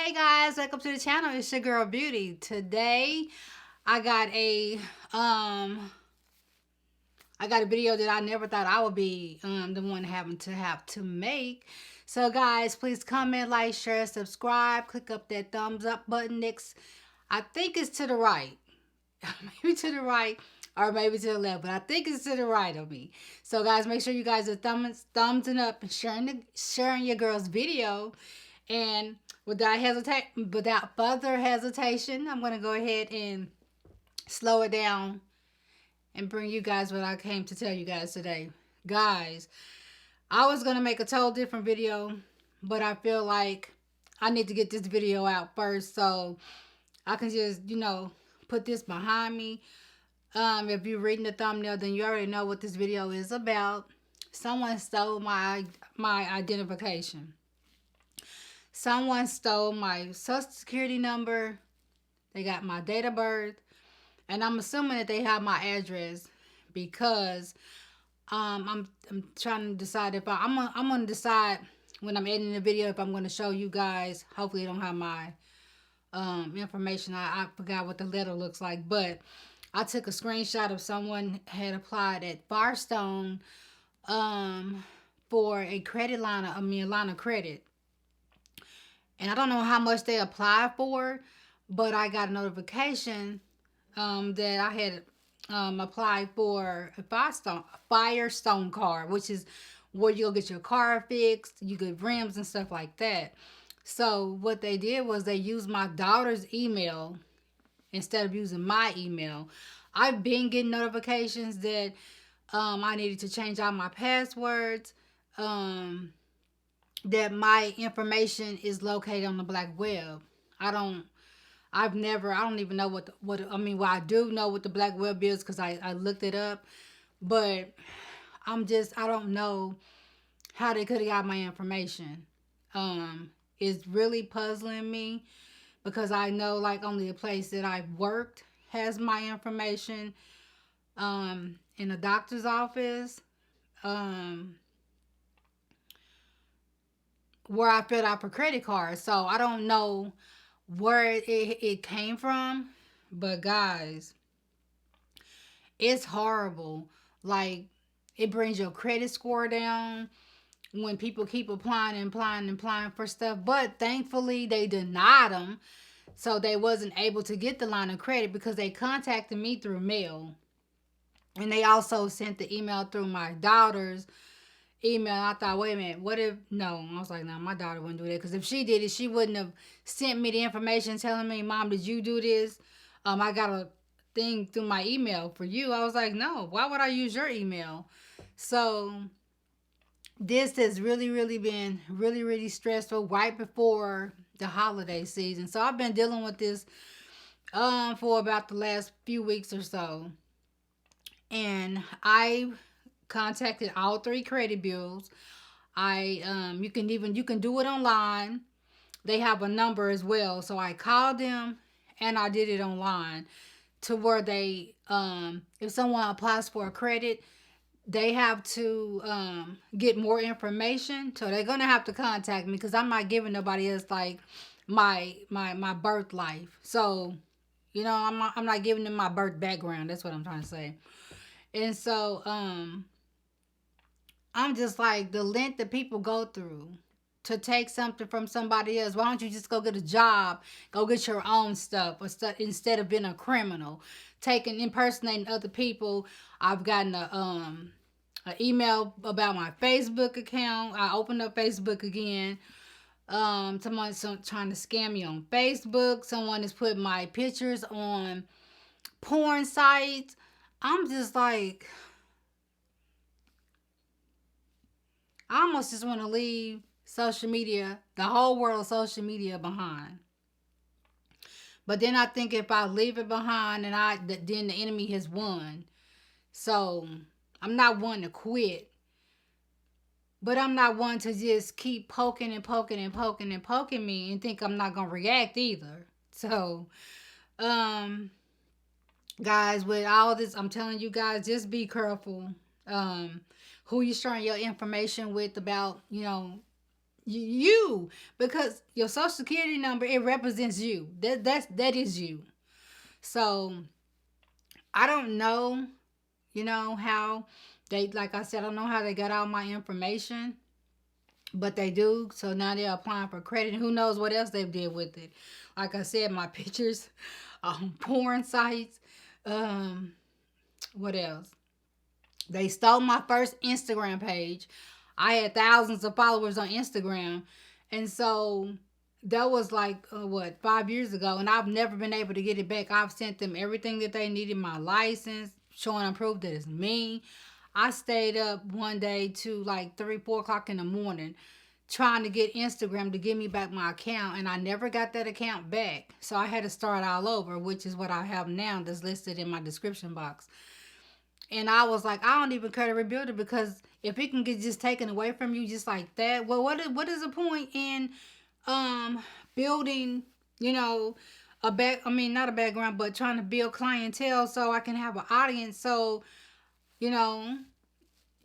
Hey guys, welcome to the channel. It's your girl Beauty. Today I got a um video that I never thought I would be the one having to have to make. So guys, please comment, like, share, subscribe, click up that thumbs up button next. I think it's to the right. Maybe to the right or maybe to the left, but I think it's to the right of me. So guys, make sure you guys are thumbsing up and sharing your girl's video. And without further hesitation, I'm gonna go ahead and slow it down and bring you guys what I came to tell you guys today. Guys, I was gonna make a total different video, but I feel like I need to get this video out first so I can just, put this behind me. If you're reading the thumbnail, then you already know what this video is about. Someone stole my identification. Someone stole my social security number. They got my date of birth, and I'm assuming that they have my address because I'm trying to decide if I'm gonna decide when I'm editing the video if I'm gonna show you guys. Hopefully, I don't have my information. I forgot what the letter looks like, but I took a screenshot of someone had applied at Firestone for a credit line, line of credit. And I don't know how much they applied for, but I got a notification that I had applied for a Firestone card, which is where you'll get your car fixed, you get rims and stuff like that. So what they did was they used my daughter's email instead of using my email. I've been getting notifications that I needed to change out my passwords, that my information is located on the black web. I don't even know well, I do know what the black web is because I looked it up, but I don't know how they could have got my information. It's really puzzling me because I know like only the place that I've worked has my information, in a doctor's office, where I filled out for credit cards. So I don't know where it came from, but guys, it's horrible. Like, it brings your credit score down when people keep applying for stuff. But thankfully, they denied them, so they wasn't able to get the line of credit because they contacted me through mail, and they also sent the email through my daughter's email. I thought, wait a minute, what if, no, I was like, no, my daughter wouldn't do that, because if she did it, she wouldn't have sent me the information telling me, Mom, did you do this? I got a thing through my email for you. I was like, no, why would I use your email? So this has really been really stressful right before the holiday season. So I've been dealing with this for about the last few weeks or so, and I contacted all 3 credit bureaus. You can do it online. They have a number as well, so I called them and I did it online, to where they if someone applies for a credit, they have to get more information, so they're gonna have to contact me because I'm not giving nobody else like my birth life. So I'm not giving them my birth background. That's what I'm trying to say. And so I'm just like, the length that people go through to take something from somebody else. Why don't you just go get a job, go get your own stuff, instead of being a criminal, impersonating other people. I've gotten an email about my Facebook account. I opened up Facebook again. Someone's trying to scam me on Facebook. Someone has put my pictures on porn sites. I'm just like, I almost just want to leave social media, the whole world of social media, behind. But then I think if I leave it behind, then the enemy has won. So I'm not one to quit, but I'm not one to just keep poking me and think I'm not gonna react either. So, guys, with all this, I'm telling you guys, just be careful. Who you sharing your information with about, You, because your social security number, it represents you. That is you. So I don't know, how they, like I said, I don't know how they got all my information, but they do. So now they're applying for credit. Who knows what else they did with it? Like I said, my pictures on porn sites. Um, what else? They stole my first Instagram page. I had thousands of followers on Instagram, and so that was like what, 5 years ago, and I've never been able to get it back. I've sent them everything that they needed, my license, showing them proof that it's me. I stayed up one day to like 3, 4 o'clock in the morning trying to get Instagram to give me back my account, and I never got that account back. So I had to start all over, which is what I have now that's listed in my description box. And I was like, I don't even care to rebuild it, because if it can get just taken away from you just like that, well, what is the point in um building, you know, I mean, not a background, but trying to build clientele so I can have an audience. So, you know,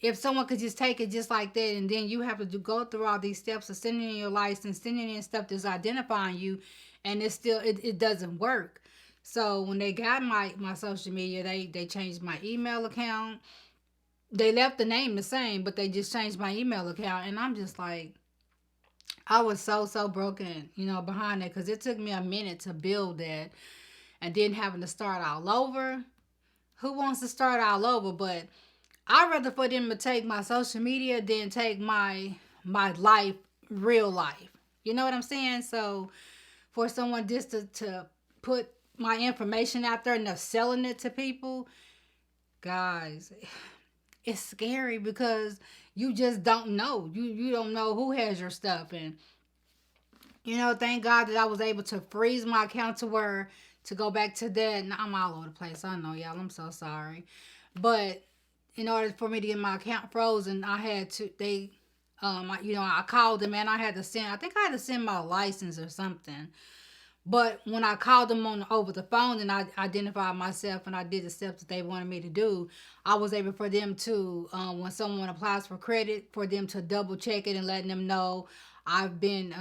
if someone could just take it just like that, and then you have to go through all these steps of sending in your license, sending in stuff that's identifying you, and it doesn't work. So when they got my social media, they changed my email account. They left the name the same, but they just changed my email account, and I'm just like, I was so broken, behind that, because it took me a minute to build that, and then having to start all over. Who wants to start all over? But I'd rather for them to take my social media than take my life, real life. You know what I'm saying? So for someone just to put my information out there and they're selling it to people, guys, it's scary, because you just don't know. You don't know who has your stuff. And thank God that I was able to freeze my account to where to go back to that. And I'm all over the place. I know, y'all. I'm so sorry. But in order for me to get my account frozen, I had to, I called them, and I think I had to send my license or something. But when I called them on over the phone and I identified myself and I did the steps that they wanted me to do, I was able for them to, when someone applies for credit, for them to double check it and letting them know I've been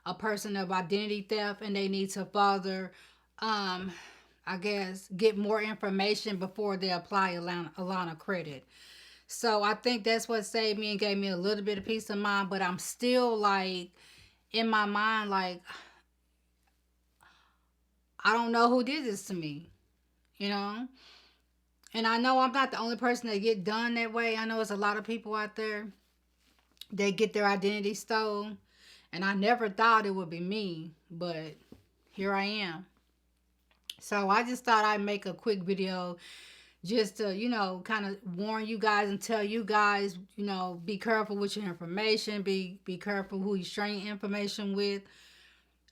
a person of identity theft, and they need to further, I guess, get more information before they apply Alana credit. So I think that's what saved me and gave me a little bit of peace of mind. But I'm still like, in my mind, like, I don't know who did this to me, you know? And I know I'm not the only person that get done that way. I know there's a lot of people out there that get their identity stolen. And I never thought it would be me, but here I am. So I just thought I'd make a quick video just to, kind of warn you guys and tell you guys, be careful with your information, be careful who you share your information with.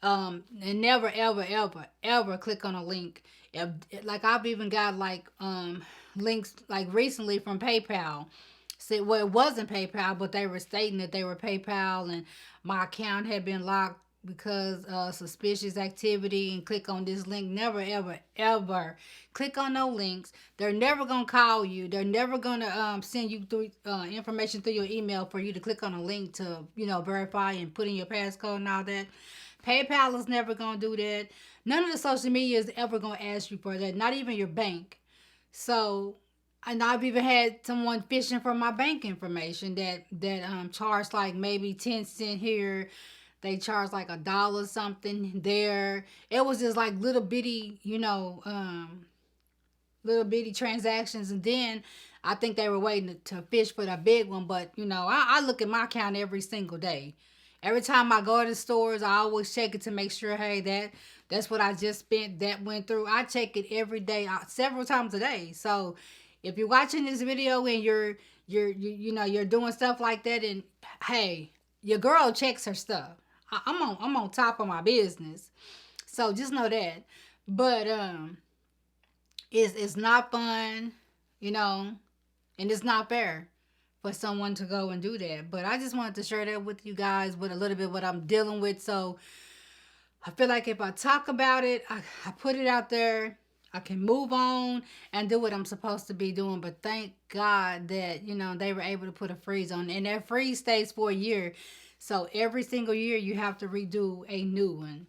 And never ever click on a link. If, like, I've even got like links like recently from PayPal. See, well, it wasn't PayPal, but they were stating that they were PayPal, and my account had been locked because of suspicious activity, and click on this link. Never ever click on no links. They're never gonna call you. They're never gonna send you through information through your email for you to click on a link to verify and put in your passcode and all that. PayPal is never gonna do that. None of the social media is ever gonna ask you for that. Not even your bank. So, and I've even had someone fishing for my bank information that charged like maybe 10 cents here. They charged like $1 something there. It was just like little bitty transactions, and then I think they were waiting to fish for the big one. But I look at my account every single day. Every time I go to the stores, I always check it to make sure, hey, that's what I just spent, that went through. I check it every day, several times a day. So if you're watching this video and you're doing stuff like that, and hey, your girl checks her stuff. I'm on top of my business. So just know that. But it's not fun, and it's not fair for someone to go and do that. But I just wanted to share that with you guys, with a little bit what I'm dealing with. So I feel like if I talk about it, I put it out there, I can move on and do what I'm supposed to be doing. But thank God that, they were able to put a freeze on. And that freeze stays for a year. So every single year you have to redo a new one.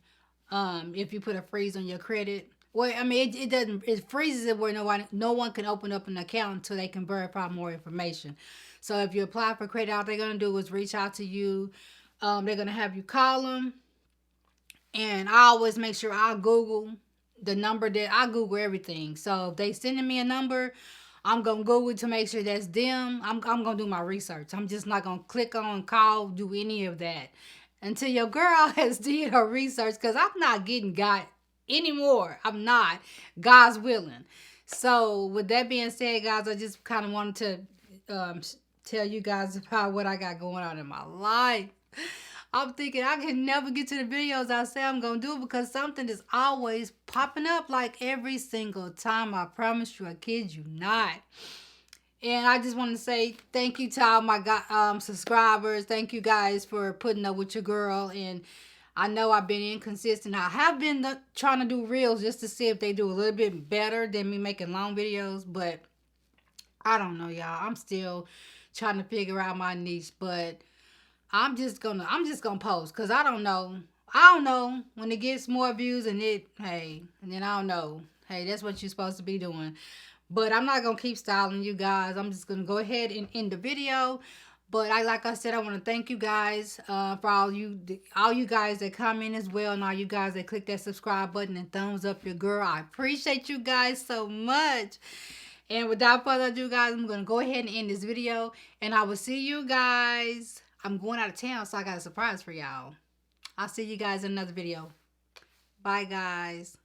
If you put a freeze on your credit. Well, I mean, it doesn't. It freezes it where no one can open up an account until they can verify more information. So if you apply for credit, all they're gonna do is reach out to you. They're gonna have you call them, and I always make sure I Google the number that I Google everything. So if they sending me a number, I'm gonna Google to make sure that's them. I'm gonna do my research. I'm just not gonna click on call, do any of that until your girl has did her research. Cause I'm not getting got anymore. I'm not. God's willing. So with that being said, guys, I just kind of wanted to tell you guys about what I got going on in my life. I'm thinking I can never get to the videos I say I'm gonna do because something is always popping up like every single time. I promise you, I kid you not. And I just want to say thank you to all my subscribers. Thank you guys for putting up with your girl. And I know I've been inconsistent. I have been trying to do reels just to see if they do a little bit better than me making long videos. But I don't know, y'all. I'm still trying to figure out my niche. But I'm just gonna post because I don't know. I don't know when it gets more views and then I don't know. Hey, that's what you're supposed to be doing. But I'm not gonna keep styling you guys. I'm just gonna go ahead and end the video. But like I said, I want to thank you guys for all you guys that come in as well, and all you guys that click that subscribe button and thumbs up your girl. I appreciate you guys so much. And without further ado, guys, I'm gonna go ahead and end this video, and I will see you guys. I'm going out of town, so I got a surprise for y'all. I'll see you guys in another video. Bye, guys.